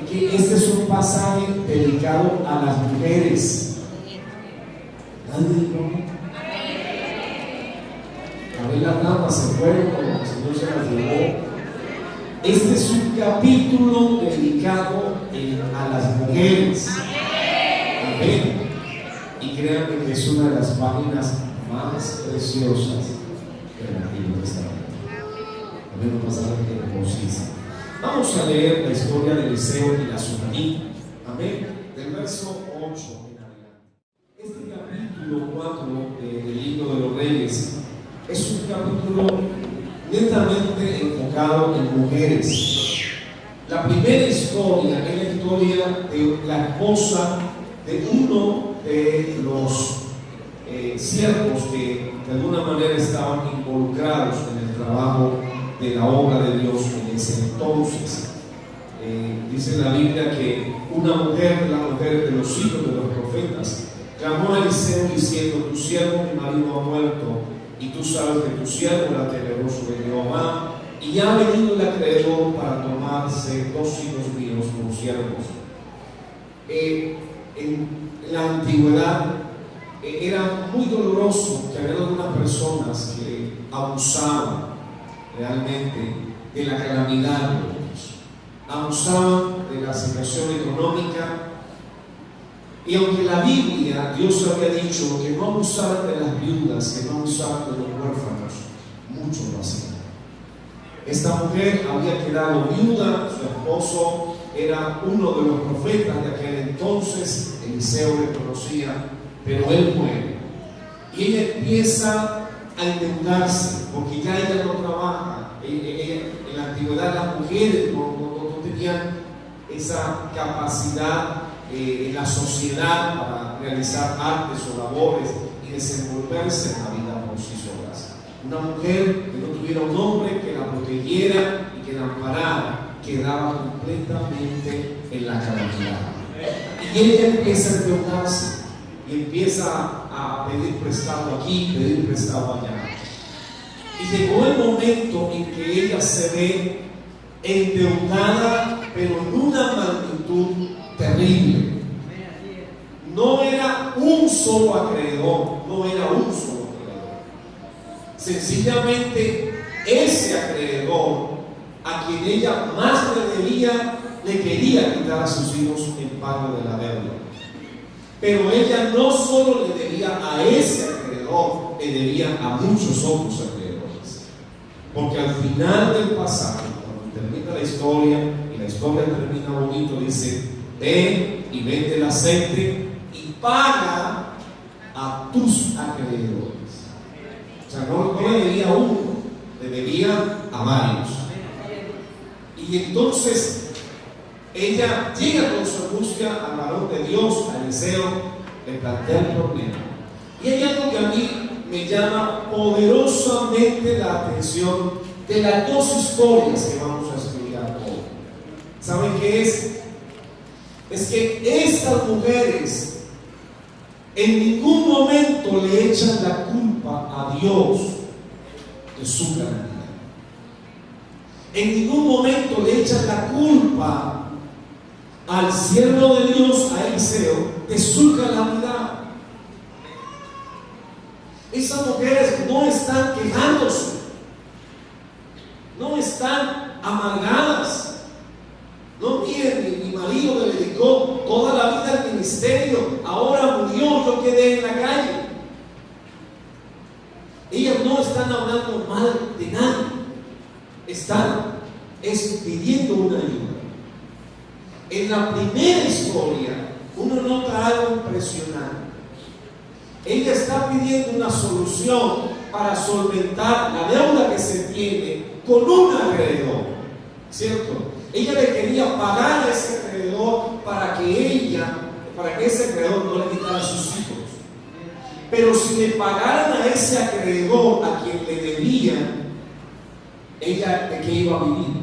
que este es un pasaje dedicado a las mujeres. ¿Nadie dijo? A ver, las damas se fueron como el Señor se las llevó. Este es un capítulo dedicado a las mujeres. Amén. Y créanme que es una de las páginas más preciosas del Antiguo Testamento. Amén, un pasaje hermosísimo. Vamos a leer la historia de Eliseo y la Sunamita. Amén. Del verso 8 en adelante. Este capítulo 4 del libro de los Reyes es un capítulo netamente enfocado en mujeres. La primera historia es la historia de la esposa de uno de los siervos que de alguna manera estaban involucrados en el trabajo de la obra de Dios en ese entonces. Dice la Biblia que una mujer, la mujer de los hijos de los profetas, clamó a Eliseo diciendo: tu siervo mi marido ha muerto, y tú sabes que tu siervo era temeroso de Jehová, y ha venido el acreedor para tomarse 2 hijos míos como siervos. En la antigüedad era muy doloroso que había algunas personas que abusaban realmente de la calamidad de otros, abusaban de la situación económica. Y aunque la Biblia, Dios había dicho que no abusaran de las viudas, que no abusaran de los huérfanos, muchos lo hacían. Esta mujer había quedado viuda, su esposo era uno de los profetas de aquel entonces, Eliseo le conocía, pero él muere. Y ella empieza a endeudarse, porque ya ella no trabaja. En la antigüedad las mujeres no tenían esa capacidad en la sociedad para realizar artes o labores y desenvolverse en la vida por sí solas. Una mujer que no tuviera un hombre que la protegiera y que la amparara quedaba completamente en la calamidad. Y ella empieza a endeudarse y empieza a pedir prestado aquí, pedir prestado allá. Y llegó el momento en que ella se ve endeudada, pero en una magnitud terrible. No era un solo acreedor, no era un solo acreedor. Sencillamente ese acreedor a quien ella más le debía, le quería quitar a sus hijos en pago de la deuda. Pero ella no solo le debía a ese acreedor, le debía a muchos otros acreedores. Porque al final del pasaje, cuando termina la historia, y la historia termina bonito, dice: ven y vende el aceite y paga a tus acreedores. O sea, no le debía a uno, le debía a varios. Y entonces ella llega con su angustia al varón de Dios, a Eliseo, le plantea el problema. Y hay algo que a mí me llama poderosamente la atención de las 2 historias que vamos a estudiar hoy. ¿Saben qué es? Es que estas mujeres en ningún momento le echan la culpa a Dios de su calamidad. En ningún momento le echan la culpa al siervo de Dios, a Eliseo, de su calamidad. Esas mujeres no están quejándose, no están amargadas. No, miren, mi marido me dedicó toda la vida al ministerio, ahora murió, yo quedé en la calle. Ellas no están hablando mal de nadie, están pidiendo una ayuda. En la primera historia uno nota algo impresionante. Ella está pidiendo una solución para solventar la deuda que se tiene con un acreedor, ¿cierto? Ella le quería pagar a ese acreedor para que ese acreedor no le quitara a sus hijos. Pero si le pagaran a ese acreedor a quien le debían, ella ¿de qué iba a vivir?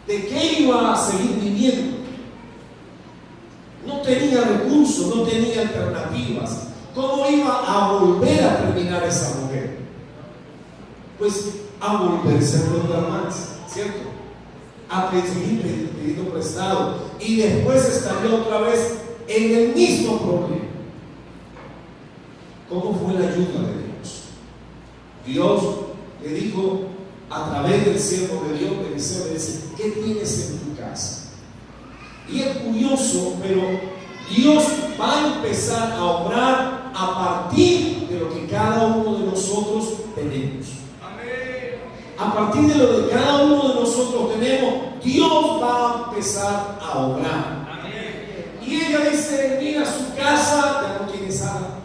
¿De qué iba a seguir viviendo? No tenía recursos, no tenía alternativas. ¿Cómo iba a volver a terminar esa mujer? Pues a volverse a endeudar más, ¿cierto? a seguir pidiendo prestado y después estaría otra vez en el mismo problema. ¿Cómo fue la ayuda de Dios? Dios le dijo a través del siervo de Dios, Eliseo, le dice: ¿qué tienes en tu casa? Y es curioso, pero Dios va a empezar a obrar a partir de lo que cada uno de nosotros tenemos. A partir de lo que cada uno de nosotros tenemos, Dios va a empezar a obrar. Y ella dice: mira, su casa ya no tiene sala.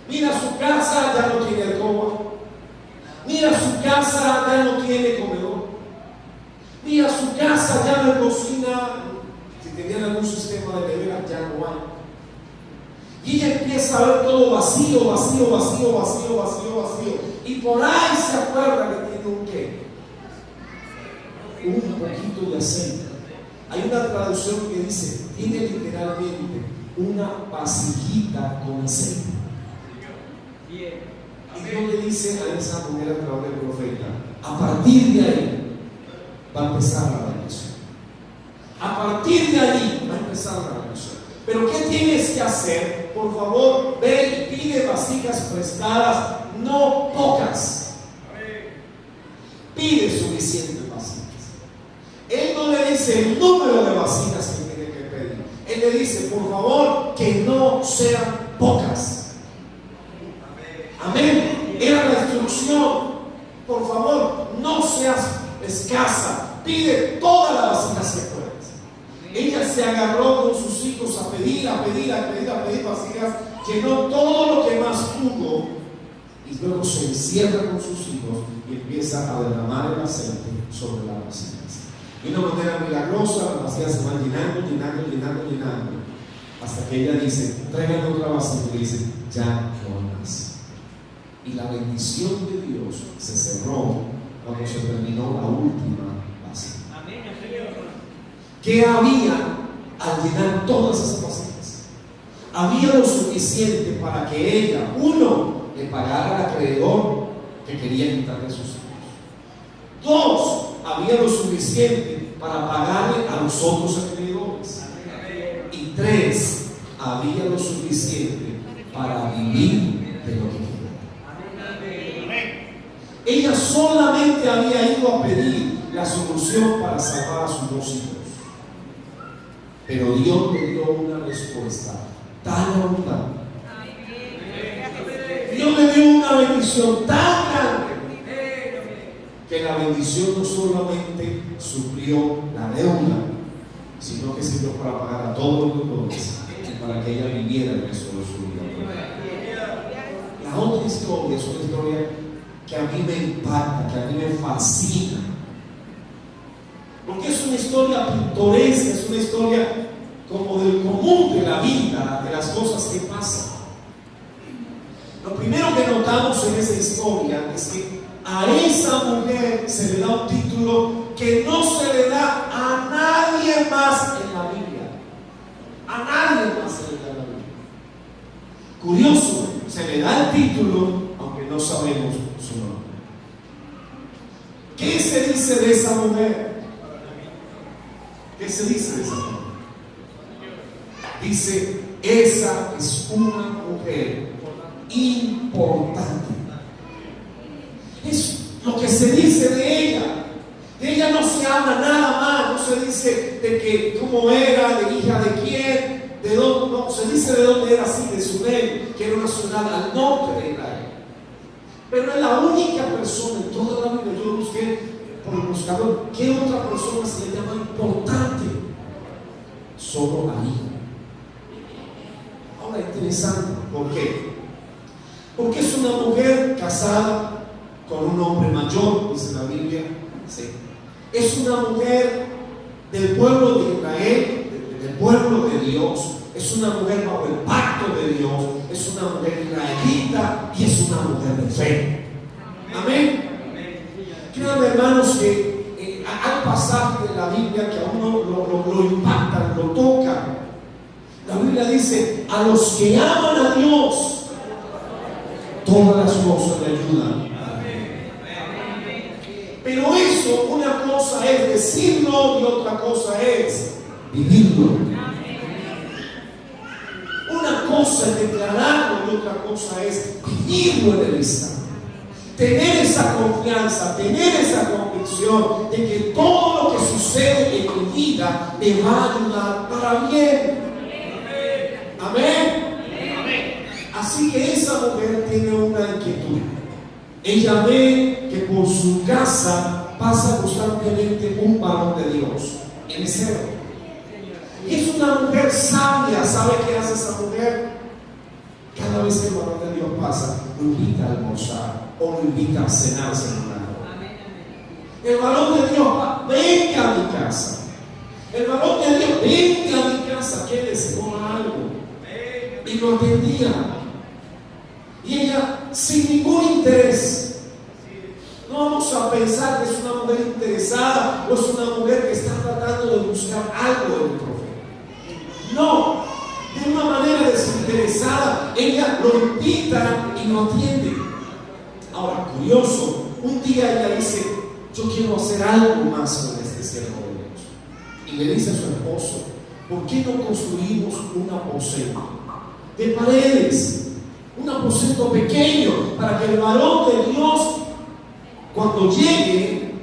Mira, su casa ya no tiene alcoba. Mira, su casa ya no tiene comedor. Mira, su casa ya no hay cocina. Si tenían algún sistema de nevera, ya no hay. Y ella empieza a ver todo vacío, vacío, vacío, vacío, vacío, vacío. Y por ahí se acuerda que tiene un qué. Un poquito de aceite. Hay una traducción que dice, tiene literalmente una vasijita con aceite. Y Dios le dice a esa mujer a través del profeta: a partir de ahí va a empezar la bendición. A partir de ahí va a empezar la bendición. Pero ¿qué tienes que hacer? Por favor, ve y pide vasijas prestadas, no pocas. Pide suficientes vasijas. Él no le dice el número de vasijas que tiene que pedir. Él le dice: por favor, que no sean pocas. Amén. Era la instrucción. Por favor, no seas escasa. Pide todas las vasijas que puedas. Ella se agarró con sus hijos a pedir vasijas, llenó todo lo que más pudo y luego se encierra con sus hijos y empieza a derramar el aceite sobre las vasijas. De una manera milagrosa, las vasijas se van llenando, hasta que ella dice: tráiganme otra vasija, y dice: ya no hay más. Y la bendición de Dios se cerró cuando se terminó la última vasija. ¿Qué había al llenar todas esas vasijas? Había lo suficiente para que ella, uno, le pagara al acreedor que quería quitarle a sus hijos. Dos, había lo suficiente para pagarle a los otros acreedores. Y tres, había lo suficiente para vivir de lo que quería. Ella solamente había ido a pedir la solución para salvar a sus dos hijos. Pero Dios le dio una respuesta tan abundante. Dios le dio una bendición tan grande que la bendición no solamente suplió la deuda, sino que sirvió para pagar a todos los deudores y para que ella viviera el resto de su vida. La otra historia es una historia que a mí me impacta, que a mí me fascina, porque es una historia pintoresca, es una historia como del común de la vida, de las cosas que pasan. Lo primero que notamos en esa historia es que a esa mujer se le da un título que no se le da a nadie más en la Biblia. A nadie más se le da en la Biblia. Curioso, se le da el título, aunque no sabemos su nombre. ¿Qué se dice de esa mujer? ¿Qué se dice de esa mujer? Dice: esa es una mujer importante. Es lo que se dice de ella. De ella no se habla nada más, no se dice de que cómo era, de hija de quién, de dónde, no, se dice de dónde era, así, de Sunem, que era una ciudad al norte de Israel. Pero es la única persona en toda la Biblia, yo busqué por el buscador, ¿qué otra persona se le llama importante? Solo a hija. Ahora, interesante, ¿por qué? Porque es una mujer casada con un hombre mayor, dice la Biblia. Sí. Es una mujer del pueblo de Israel, del pueblo de Dios. Es una mujer bajo el pacto de Dios. Es una mujer israelita y es una mujer de fe. Amén. Créanme, hermanos, que hay pasajes de la Biblia que a uno lo impactan, lo tocan. La Biblia dice: a los que aman a Dios, todas las cosas le ayudan. Pero eso, una cosa cosa es decirlo y otra cosa es vivirlo. Una cosa es declararlo y otra cosa es vivirlo en el instante. Tener esa confianza, tener esa convicción de que todo lo que sucede en mi vida me va a ayudar para bien. Amén. Así que esa mujer tiene una inquietud. Ella ve que por su casa pasa constantemente un varón de Dios, Eliseo. Y es una mujer sabia. ¿Sabe qué hace esa mujer? Cada vez que el varón de Dios pasa, lo invita a almorzar o lo invita a cenar cenado. El varón de Dios va, venga a mi casa. El varón de Dios, venga a mi casa, quédese, coma algo. Y lo atendía. Y ella, sin ningún interés. No vamos a pensar que es una mujer interesada o es una mujer que está tratando de buscar algo del profeta. No, de una manera desinteresada, ella lo invita y lo atiende. Ahora, curioso, un día ella dice: yo quiero hacer algo más con este siervo de Dios. Y le dice a su esposo: ¿por qué no construimos un aposento de paredes? Un aposento pequeño para que el varón de Dios, cuando llegue,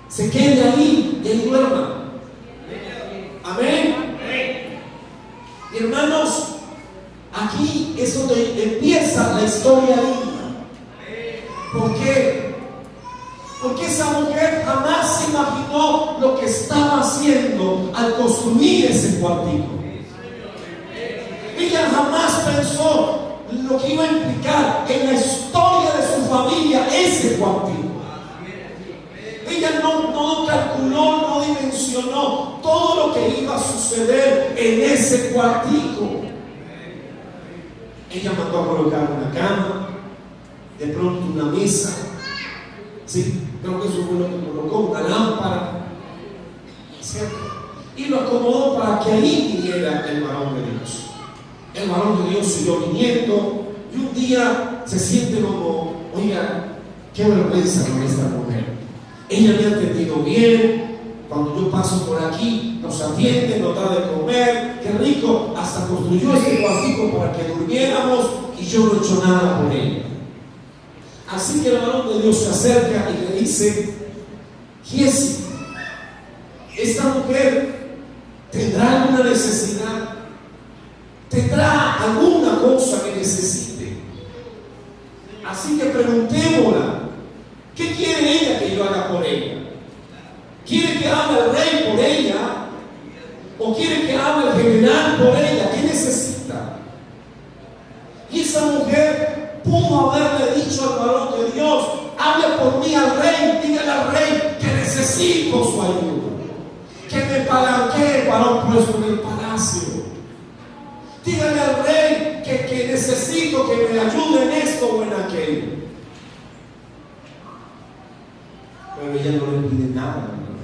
se quede ahí y él duerma. Amén. Y hermanos, aquí es donde empieza la historia linda. ¿Por qué? Porque esa mujer jamás se imaginó lo que estaba haciendo al construir ese cuartito. Ella jamás pensó lo que iba a implicar en la historia de su familia ese cuartito. Ella no calculó, no dimensionó todo lo que iba a suceder en ese cuartito. Ella mandó a colocar una cama, de pronto una mesa, sí, creo que eso fue lo que colocó, una lámpara, ¿cierto? Y lo acomodó para que ahí viniera el varón de Dios. El varón de Dios siguió viniendo y un día se siente como: oiga, qué vergüenza con esta mujer. Ella me ha atendido bien, cuando yo paso por aquí nos atiende, nos da de comer, qué rico, hasta construyó este cuartico para que durmiéramos y yo no he hecho nada por ella. Así que el varón de Dios se acerca y le dice: Giesi, esta mujer tendrá alguna necesidad, tendrá alguna cosa que necesite, así que preguntémosla. ¿Qué quiere ella que yo haga por ella? ¿Quiere que hable el rey por ella? ¿O quiere que hable el general por ella? ¿Qué necesita? Y esa mujer pudo haberle dicho al varón de Dios: hable por mí al rey, dígale al rey que necesito su ayuda, que me palanquee para un puesto en el palacio. Dígale al rey que necesito que me ayude en esto o en aquello. Pero ella no le pide nada, ¿no?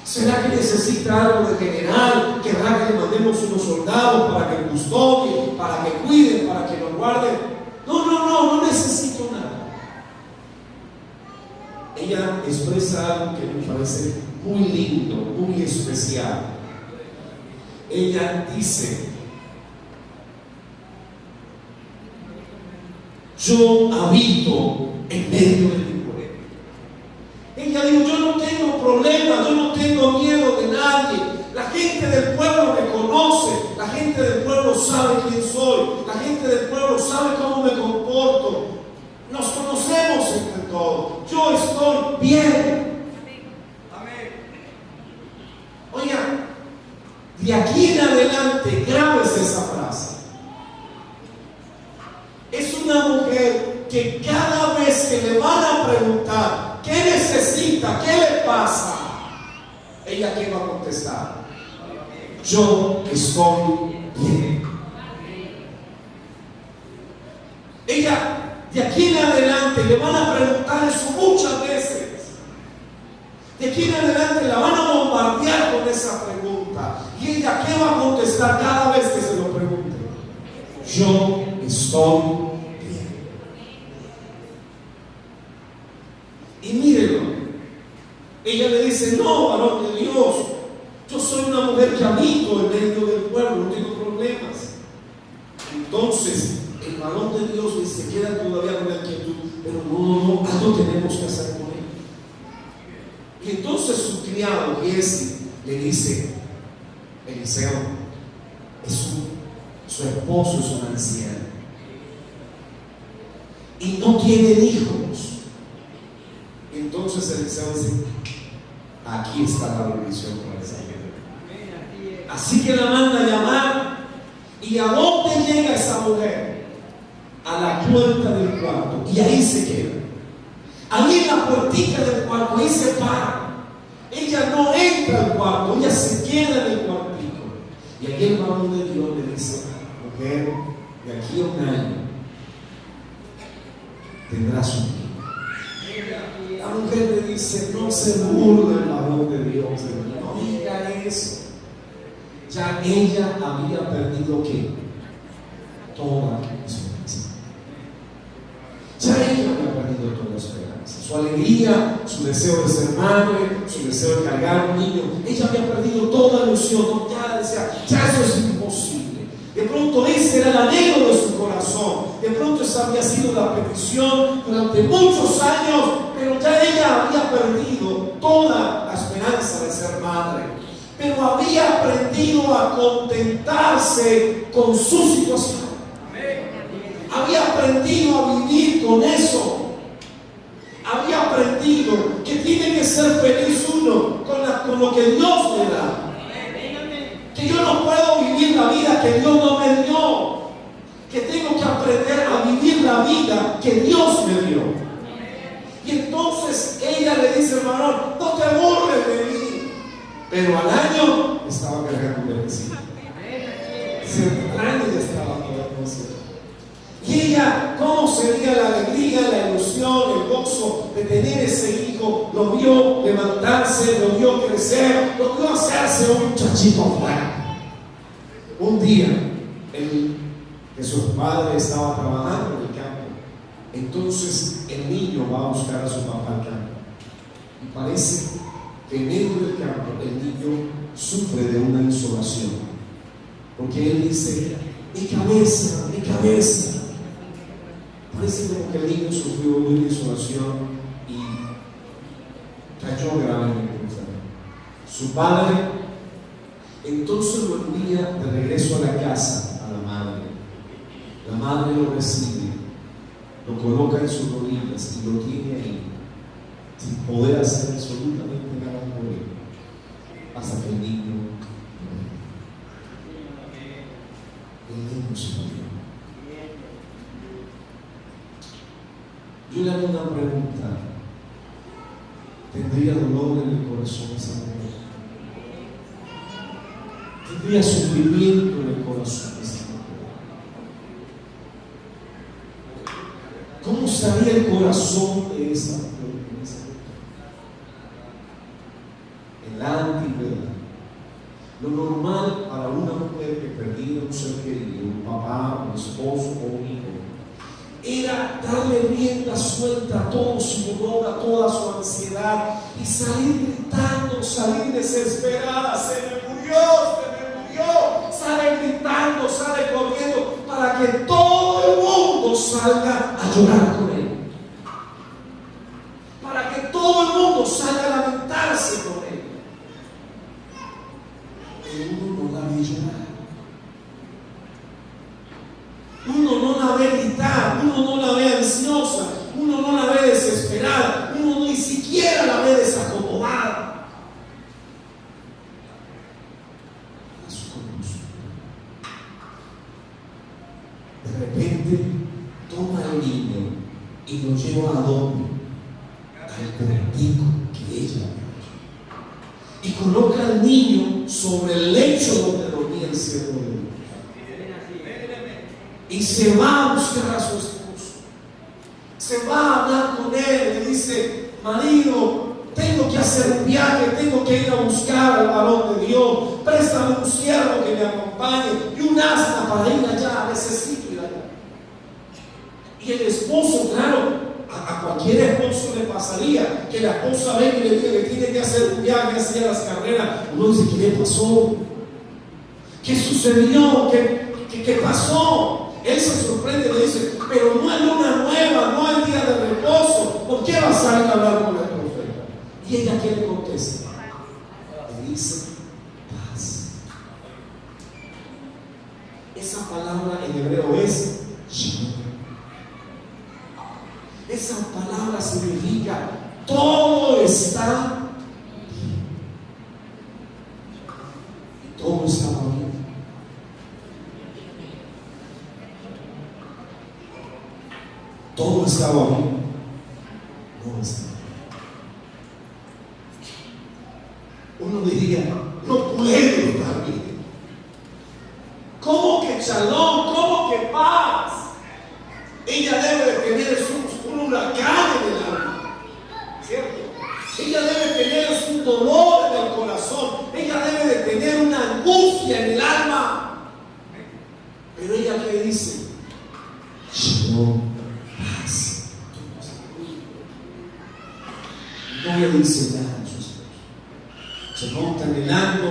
¿Será que necesita algo de general? ¿Querrá que le mandemos unos soldados para que custodien, para que cuiden, para que lo guarden? No necesito nada. Ella expresa algo que me parece muy lindo, muy especial. Ella dice: yo habito en medio de mi pueblo. Ella dijo: yo no tengo problema, yo no tengo miedo de nadie. La gente del pueblo me conoce, la gente del pueblo sabe quién soy, la gente del pueblo sabe cómo me comporto. Nos conocemos entre todos. Yo estoy bien. Amén. Oiga, de aquí en adelante, grábese esa frase. Es una mujer que cada vez que le van a preguntar qué necesita, qué le pasa, ella ¿qué va a contestar? Yo estoy bien. Ella, de aquí en adelante, le van a preguntar eso muchas veces. De aquí en adelante la van a bombardear con esa pregunta. ¿Y ella qué va a contestar cada vez que se lo pregunte? Yo estoy bien. Y mírenlo, dice: no, varón de Dios, yo soy una mujer que habito en medio del pueblo, no tengo problemas. Entonces el varón de Dios dice: queda todavía con la inquietud, pero no, algo tenemos que hacer con él. Y entonces su criado Giezi le dice: Eliseo, su esposo es un anciano y no tiene hijos. Entonces Eliseo dice: aquí está la bendición para esa mujer. Así que la manda a llamar. ¿Y a dónde llega esa mujer? A la puerta del cuarto, y ahí se queda. Ahí en la puertica del cuarto, ahí se para. Ella no entra al cuarto, ella se queda en el cuartico. Y aquí el varón de Dios le dice: mujer, de aquí a un año tendrás un hijo. La mujer le dice: no se burle el varón de Dios, no diga eso. Ya ella había perdido ¿qué? Toda esperanza. Ya ella había perdido toda esperanza. Su alegría, su deseo de ser madre, su deseo de cargar un niño. Ella había perdido toda ilusión. Ya decía: ya eso es imposible. De pronto ese era el anhelo de su corazón. De pronto esa había sido la petición durante muchos años, pero ya ella había perdido toda la esperanza de ser madre. Pero había aprendido a contentarse con su situación. Había aprendido a vivir con eso. Había aprendido que tiene que ser feliz uno con lo que Dios le da. Que yo no puedo vivir la vida que Dios no me dio. Que tengo que aprender a vivir la vida que Dios me dio. Y entonces ella le dice: hermano, no te burles de mí. Pero al año estaba cargando un bebecito. Al año ya estaba todo. Y ella, ¿cómo sería la alegría, la ilusión, el gozo de tener ese hijo? Lo vio levantarse, lo vio crecer, lo vio hacerse un muchachito fuerte. Un día, que su padre estaba trabajando en el campo, entonces el niño va a buscar a su papá al campo. Y parece que en medio del campo el niño sufre de una insolación, porque él dice: mi cabeza, mi cabeza. Parece como que el niño sufrió de una insolación y cayó gravemente enfermo. Su padre entonces lo envía de regreso a la casa a la madre. La madre lo recibe, lo coloca en sus rodillas y lo tiene ahí, sin poder hacer absolutamente nada por él, hasta que el niño se murió. Yo le hago una pregunta: ¿tendría dolor en el corazón esa mujer? ¿Tendría sufrimiento en el corazón esa mujer? ¿Cómo estaría el corazón de esa mujer? En la antigüedad, lo normal para una mujer que perdía un ser querido, un papá, un esposo o un hijo, era darle rienda suelta a todo su dolor, a toda su ansiedad, y salir gritando, salir desesperada: se me murió, sale gritando, sale corriendo, para que todo el mundo salga a llorar con él, para que todo el mundo salga a lamentarse con él. Pero uno no la ve llorar, uno no la ve gritar, uno no la ve ansiosa, uno no la ve desesperada, uno ni siquiera la ve desacomodada. De repente toma al niño y lo lleva a donde, al cuartico que ella había hecho, y coloca al niño sobre el lecho donde dormía el siervo de Dios. Y se va a buscar a su esposo, se va a hablar con él, le dice: marido, tengo que hacer un viaje, tengo que ir a buscar al varón de Dios, préstame un siervo que me acompañe y un asna para ir allá, necesito ir allá. Y el esposo, claro, a cualquier esposo le pasaría que la esposa venga y le diga que tiene que hacer un viaje hacia las carreras. Uno dice, ¿qué le pasó? ¿Qué sucedió? ¿Qué pasó? Él se sorprende y le dice, pero no es luna nueva, no es día de reposo, ¿por qué vas a ir a hablar con el profeta? Y ella, ¿qué le contesta? Le dice, paz. Esa palabra en hebreo es shalom. Esa palabra significa todo está bien. Y todo estaba bien. Todo estaba bien. No estaba bien. Uno diría, no puede estar bien. ¿Cómo que shalom? ¿Cómo que paz? Ella debe de tener un huracán en el alma, ¿cierto? Ella debe tener un dolor en el corazón. Ella debe de tener una angustia en el alma. Pero ella, ¿qué dice? Shalom, paz. No le dice nada a su esposo. Se monta en el asno,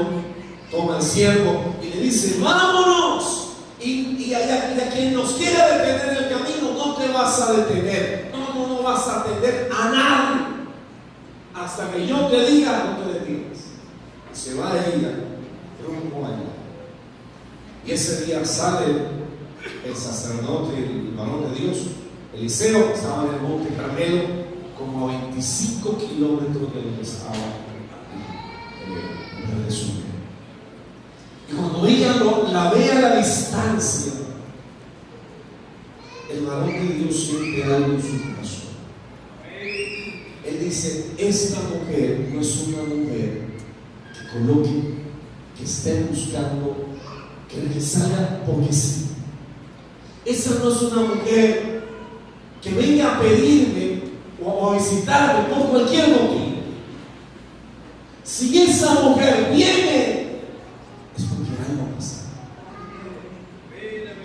toma el siervo y le dice, vámonos. Y a quien nos quiera detener en el camino, no te vas a detener. No vas a atender a nadie. Hasta que yo te diga, no te detengas. Y se va ella rumbo allá. Y ese día sale el sacerdote, el varón de Dios, Eliseo, que estaba en el monte Carmelo, como a 25 kilómetros de donde estaba el Jesús. Y cuando ella la ve a la distancia, el varón de Dios siente algo en su corazón. Él dice, esta mujer no es una mujer que coloque, que esté buscando, que salga porque sí. Esa no es una mujer que venga a pedirme o a visitarme por cualquier motivo. Si esa mujer viene, es porque algo ha pasado.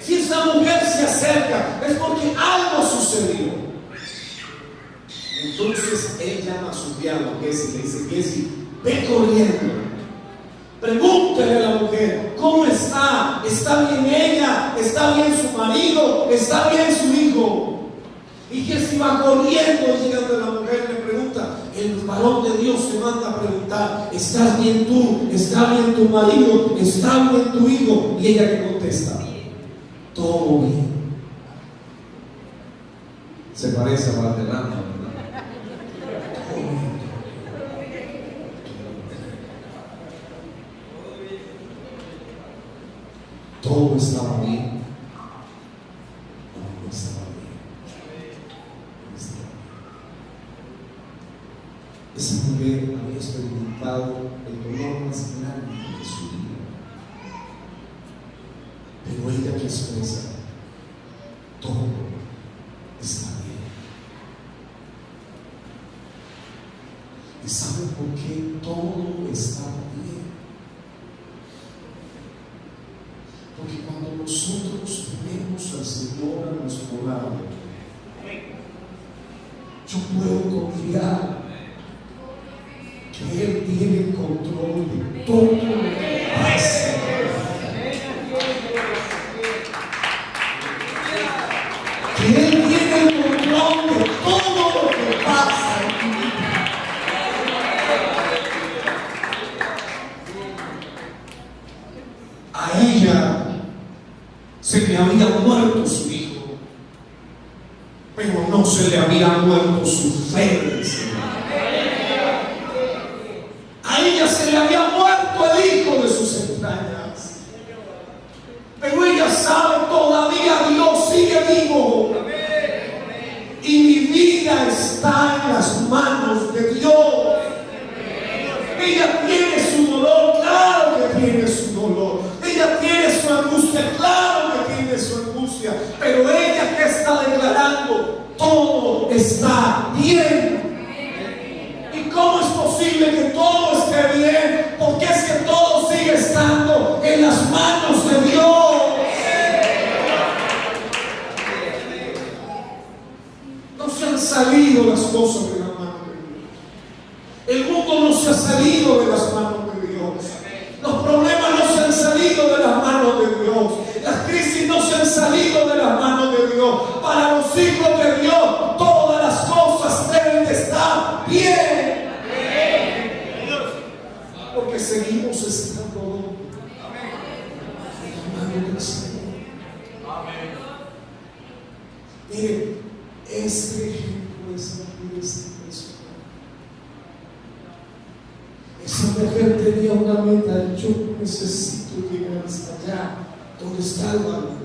Si esa mujer se acerca, es porque algo sucedió. Entonces él llama a su criado, Giezi, le dice, Giezi, ve corriendo, pregúntale a la mujer, ¿cómo está? ¿Está bien ella? ¿Está bien su marido? ¿Está bien su hijo? Y Giezi va corriendo, llegando a la mujer, le pregunta, el varón de Dios te manda a preguntar, ¿estás bien tú? ¿Está bien tu marido? ¿Está bien tu hijo? Y ella le contesta, todo bien. Se parece a Valderrama, ¿verdad? Todo estaba bien. No estaba bien. No estaba bien. Esa mujer había experimentado el dolor más grande de su vida. Pero ella que expresa, todo está bien. ¿Y saben por qué todo estaba bien? Porque cuando nosotros tenemos al Señor a nuestro lado, yo puedo confiar que Él tiene el control de todo lo que pasa. Que Él tiene el control de todo lo que pasa en mi vida. A ella se le había muerto su hijo, pero no se le había muerto su fe en el Señor. A ella se le había muerto el hijo de sus entrañas, pero ella sabe todavía Dios sigue vivo y mi vida está en las manos de Dios. Ella tiene su dolor, claro que tiene su dolor. Ella tiene su angustia, claro que tiene su angustia. Pero ella que está declarando, todo está bien. ¿Y cómo es posible que todo esté bien? Porque es que todo sigue estando en las manos de Dios. No se han salido las cosas de la mano. han salido de las manos de Dios. Para los hijos de Dios, todas las cosas deben de estar bien. Porque seguimos estando en la mano del Señor. Mire, este ejemplo es impresionante. Esa mujer tenía una meta: yo necesito llegar hasta allá donde está el varón de Dios.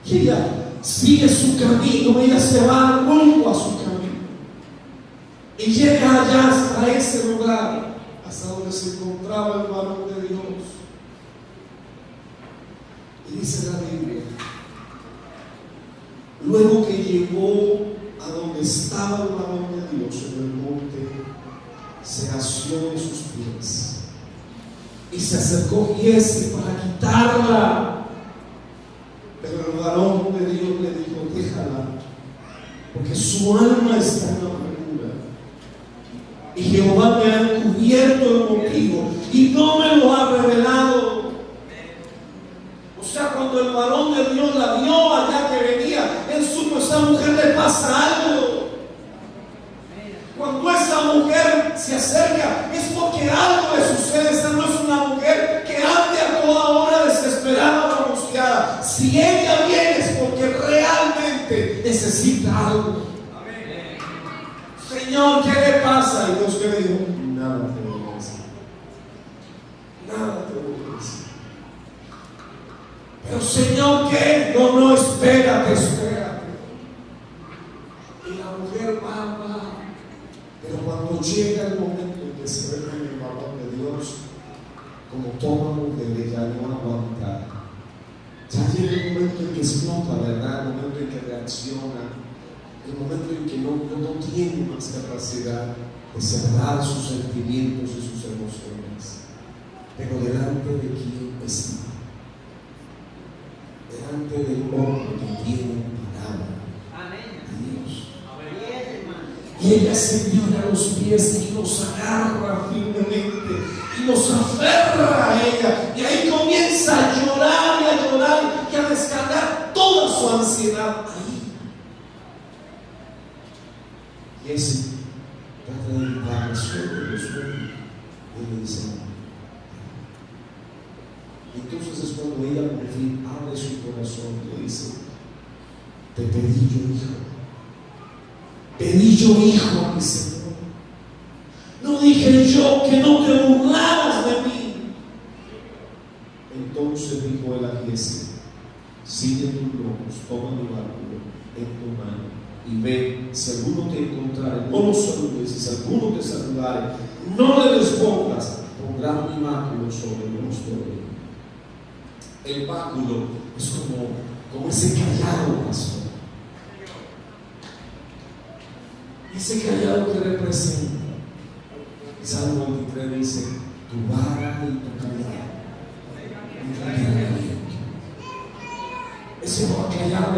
Y ella sigue su camino, ella se va rumbo a su camino y llega allá hasta ese lugar, hasta donde se encontraba el varón de Dios. Y dice la Biblia, luego que llegó a donde estaba el varón de Dios en el monte, se asió de sus pies y se acercó Giezi para quitarla. Pero el varón de Dios le dijo: déjala, porque su alma está en amargura y Jehová me ha encubierto el motivo y no me lo ha revelado. O sea, cuando el varón de Dios la vio allá que venía, él supo: esa mujer le pasa algo. Cuando esa mujer se acerca es porque algo le sucede. Esa no es una mujer que ande a toda hora desesperada o angustiada. Si ella viene es porque realmente necesita algo. Señor, ¿qué le pasa? Y Dios que le dijo: nada te voy a decir. Nada te voy a decir. Pero Señor, ¿qué? No, espérate. Y la mujer va. Pero cuando llega el momento en que se ve con el varón de Dios, como toda mujer, ella no aguanta. Ya llega el momento en que explota, ¿verdad? El momento en que reacciona, el momento en que no tiene más capacidad de cerrar sus sentimientos y sus emociones. Pero delante de quién está, delante del hombre que tiene palabra de Dios. Y ella se tira a los pies y los agarra firmemente y los aferra a ella. Y ahí comienza a llorar y a descargar toda su ansiedad ahí. Y ese trata de gritar: suelto. Y le dice: entonces es cuando ella por fin abre su corazón y le dice: te pedí yo hijo a mi Señor. No dije yo que no te burlaras de mí. Entonces dijo él a Giezi: sigue tus lomos, toma mi báculo en tu mano y ve. Si alguno te encontrare, no lo saludes. Y si alguno te saludare, no le respondas. Pondrá mi báculo sobre el rostro de él. El báculo es como ese callado, pastor. Ese callado que representa. El Salmo 23 dice: tu vara y tu callado. Ese callado es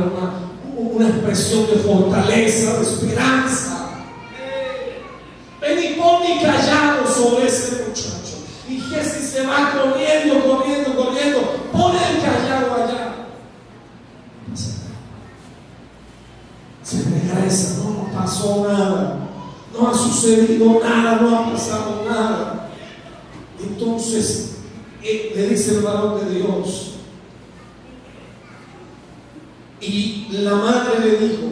una expresión de fortaleza, de esperanza. Ven y pon mi callado sobre ese muchacho. Y Giezi se va corriendo. Pone el callado allá. Se regresa: no pasó nada, no ha sucedido nada, no ha pasado nada. Entonces le dice el varón de Dios, y la madre le dijo: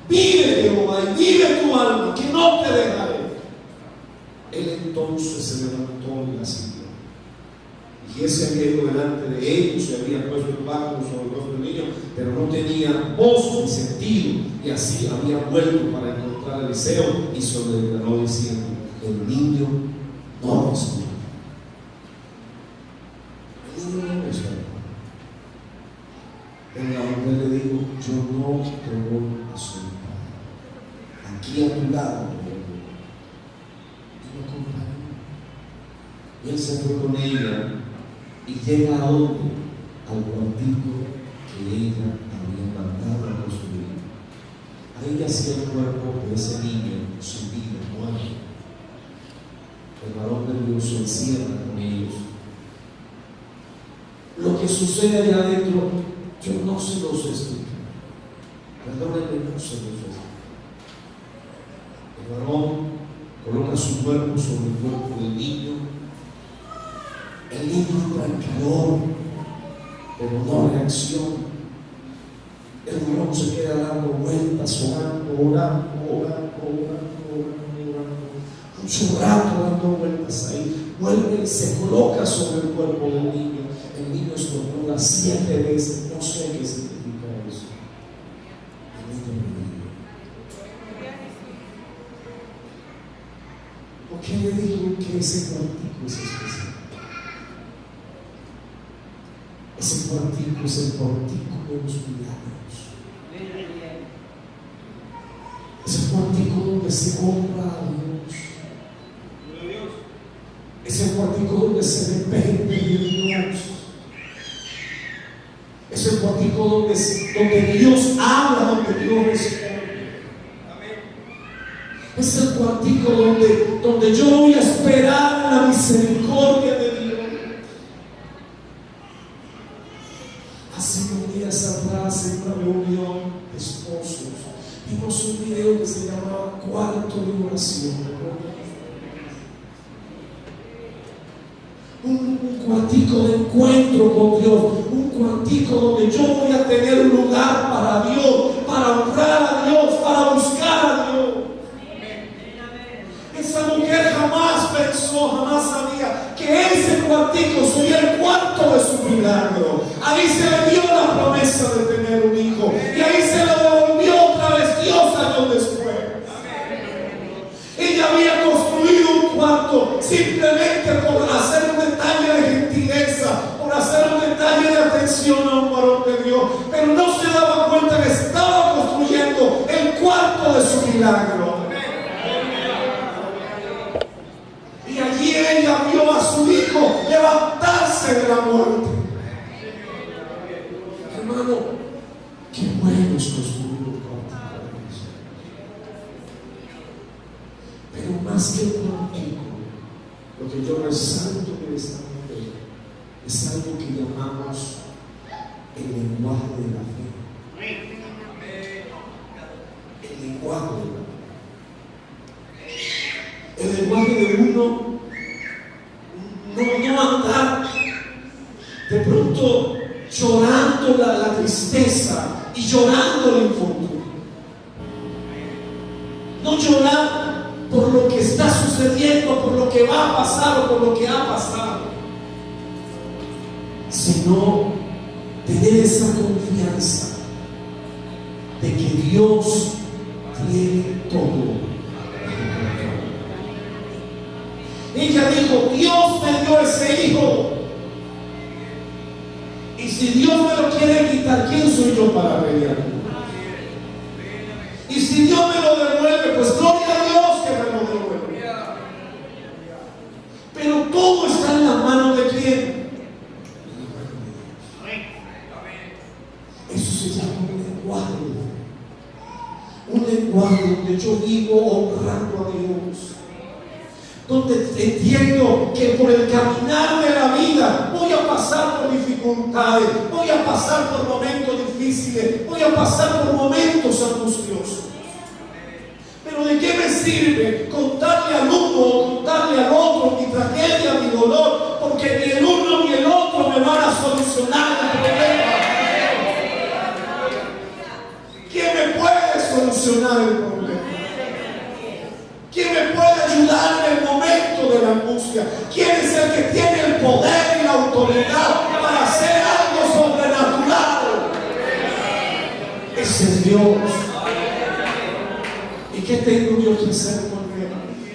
vive Jehová y vive tu alma, que no te dejaré. Él entonces se levantó y la siguió. Y ese había ido delante de ellos y había puesto el báculo sobre el rostro del niño, pero no tenía voz ni sentido. Y así había vuelto para encontrar a Eliseo y se lo declaró diciendo: el niño no respondió. El niño no respondió. Pero la mujer le dijo: yo no te voy a soltar. Aquí a tu lado. Y lo acompañó. Y él se fue con ella. Y llega a donde? Al cuartico que ella había mandado a construir. Ahí hacía el cuerpo de ese niño su vida muerto. El varón de Dios se encierra con ellos. Lo que que sucede allá adentro, yo no se los explico. Perdónenme, no se los explico. El varón coloca su cuerpo sobre el cuerpo del niño. El niño entra en calor, pero no reacciona. El varón se queda dando vueltas, orando, mucho rato dando vueltas ahí. Vuelve y se coloca sobre el cuerpo del niño. El niño estornuda 7 veces. No sé qué significa eso. El niño revive. ¿Por qué le digo que ese cuartico es especial? Ese cuartico es el cuartico de los milagros. Ese cuartico donde se honra a Dios. Ese cuartico donde se depende de Dios. Ese cuartico donde Dios habla, donde Dios responde. Es el cuartico donde yo voy a esperar la misericordia de Dios. Hace unos días atrás, en una reunión de esposos, vimos un video que se llamaba Cuarto de Oración. Un cuartico de encuentro con Dios, un cuartico donde yo voy a tener un lugar para Dios, para honrar a Dios, para buscar a Dios. Esa mujer jamás pensó, jamás sabía que ese cuartico sería el cuarto de su milagro. Ahí se le dio la promesa de tener un hijo y ahí se lo devolvió otra vez Dios años después. Ella había construido un cuarto simplemente por hacer un detalle de gentileza, por hacer un detalle de atención a un varón de Dios, pero no se daba cuenta que estaba construyendo el cuarto de su milagro. Y allí ella vio a su hijo levantarse de la muerte. Hermano, qué bueno es construir un cuarto de Dios. Pero más que un cuartico, lo que yo resalto de esta mujer es algo que llamamos el lenguaje de la fe. El lenguaje de la fe. El lenguaje de uno no andar de pronto llorando la tristeza y llorando el infortunio. No llorar por lo que está sucediendo, por lo que va a pasar o por lo que ha pasado, sino tener esa confianza de que Dios tiene todo. Ella dijo: Dios me dio ese hijo, y si Dios me lo quiere quitar, ¿quién soy yo para pelear? Y si Dios me lo devuelve, pues gloria a Dios que me lo devuelve. Pero todo está en las manos de ¿quién? Eso se llama un lenguaje. Un lenguaje donde yo vivo honrando a Dios, donde entiendo que por el caminar de la vida voy a pasar por dificultades, voy a pasar por momentos difíciles, voy a pasar por momentos angustiosos. Pero ¿de qué me sirve contarle al uno o contarle al otro mi tragedia, mi dolor? Porque ni el uno ni el otro me van a solucionar el problema. ¿Quién me puede solucionar el problema? ¿Quién me puede ayudar en el momento de la angustia? ¿Quién es el que tiene el poder y la autoridad para hacer algo sobrenatural? Ese es Dios. ¿Y qué tengo yo que hacer con él?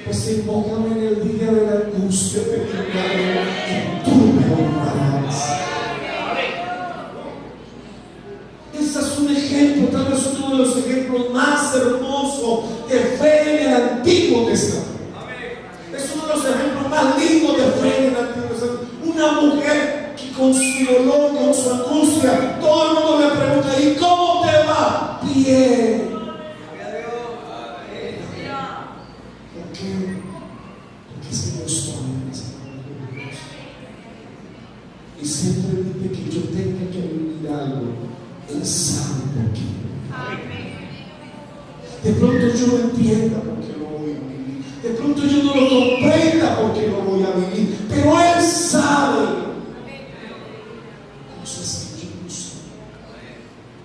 Pues invócame en el día de la angustia, y tú me honrarás. Este es un ejemplo, tal vez uno de los ejemplos más hermosos de fe en el Antiguo Testamento. Es uno de los ejemplos más lindos de fe en el Antiguo Testamento. Una mujer que con su dolor, con su angustia, todo el mundo le pregunta: ¿y cómo te va? Bien. ¿Por qué? Porque si yo estoy en esa Dios. Y siempre dice que yo tenga que vivir algo, Él sabe por qué. De pronto yo no entienda por qué lo voy a vivir. De pronto yo no lo comprenda por qué lo voy a vivir. Pero Él sabe. Cosas que yo no sé.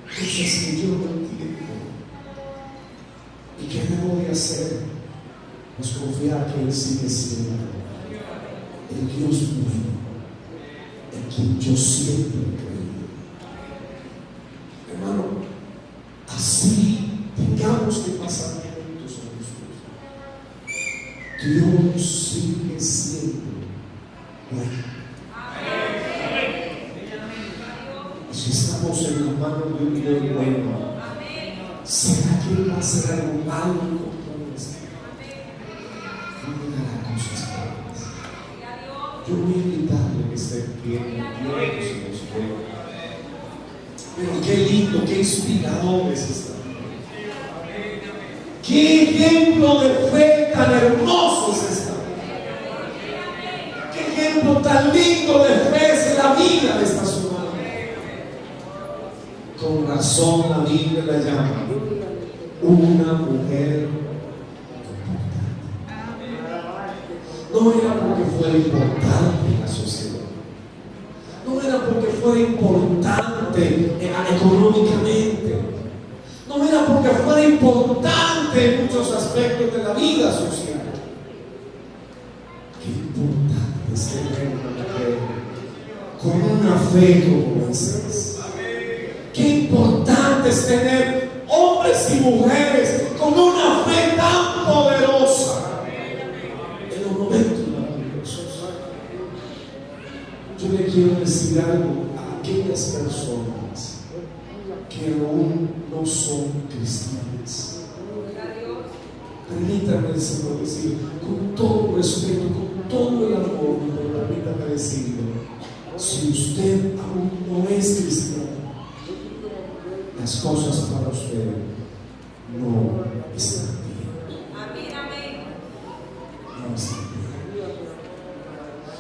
Cosas que yo no entiendo. ¿Y qué debo de hacer? Pues confiar que Él sigue siendo el Dios bueno, en quien yo siempre he creído. Hermano, así tengamos que pasar momentos a Dios sigue siendo bueno. Y si estamos en la mano de un Dios bueno, ¿será que Él va a hacer algo malo contra nosotros? No me dará cosas buenas. Yo voy a invitarle que esté bien, Dios nos ve. Pero qué lindo, qué inspirador es esta vida. Qué ejemplo de fe tan hermoso es esta vida. Qué ejemplo tan lindo de fe es la vida de esta ciudad. Con razón la Biblia la llama una mujer importante. No era porque fuera importante en la sociedad. No era porque fuera importante económicamente. No era porque fuera importante en muchos aspectos de la vida social. Qué importante es tener una mujer con una fe como esa. Qué importante es tener hombres y mujeres con una fe tan poderosa en los momentos maravillosos. Yo le quiero decir algo a aquellas personas que aún no son cristianas. Permítanme, Señor, decir con todo respeto, con todo el amor, pero permítanme decirlo: si usted aún no es cristiano, las cosas para usted no están bien. No están bien.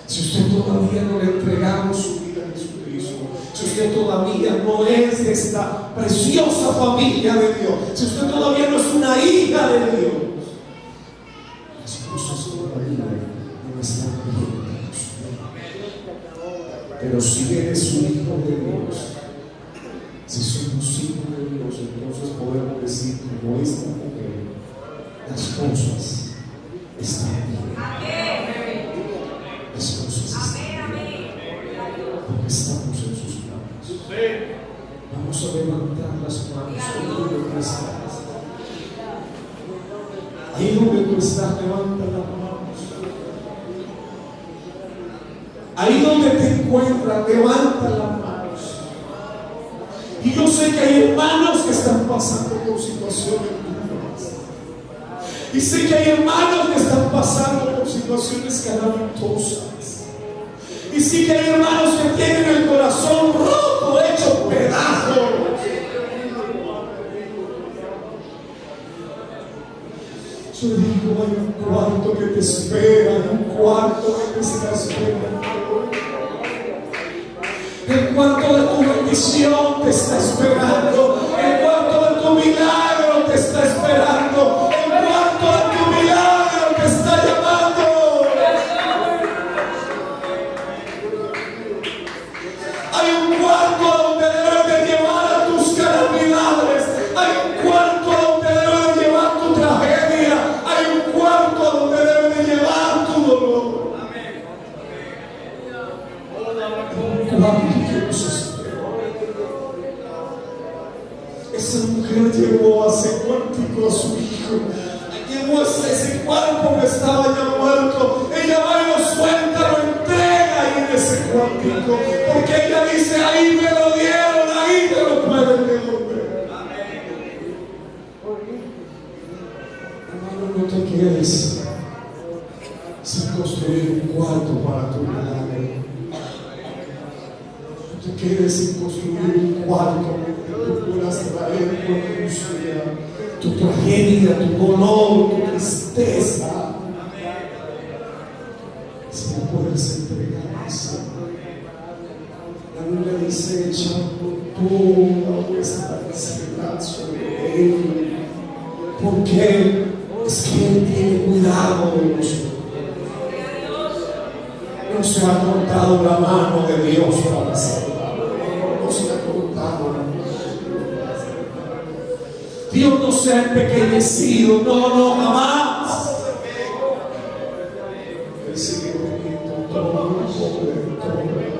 Si usted todavía no le ha entregado su vida a Jesucristo, si usted todavía no es de esta preciosa familia de Dios, si usted todavía no es una hija de Dios, las cosas todavía no están bien para usted. Pero si eres un hijo de Dios, si somos hijos de Dios, entonces podemos decir como esta mujer: las cosas están bien. Las cosas están bien. Porque estamos en sus manos. Vamos a levantar las manos ahí donde tú estás. Ahí donde tú estás, levanta las manos. Ahí donde te encuentras, levanta las manos. Y yo sé que hay hermanos que están pasando por situaciones duras. Y sé que hay hermanos que están pasando por situaciones calamitosas. Y sé que hay hermanos que tienen el corazón roto, hecho pedazos. Yo digo, hay un cuarto que te espera, hay un cuarto que te está esperando. El cuarto de tu bendición te está esperando. El cuarto de tu milagro te está esperando. El cuarto de tu milagro te está llamando. Hay un cuarto donde debes de llevar a tus calamidades. Hay un cuarto donde debes de llevar tu tragedia. Hay un cuarto donde debes de llevar tu dolor. Esa mujer llevó hace cuántico a su hijo, llevó ese cuerpo que estaba ya muerto. Ella va y lo suelta, lo entrega ahí en ese cuántico, porque ella dice: ahí me lo dieron, ahí me lo pueden devolver. Hermano, no te quedes sin construir un cuarto para tu milagro. No te quedes sin construir un cuarto que tú puedas traer tu angustia, tu tragedia, tu dolor, tu tristeza. Si no puedes entregar eso, La Biblia dice: echando toda vuestra ansiedad sobre Él, porque es que Él tiene cuidado de nosotros. No se ha cortado la mano de Dios para salvar. No se ha cortado la mano. Dios no se ha empequeñecido. No, jamás. Él sigue teniendo todo el poder, todo el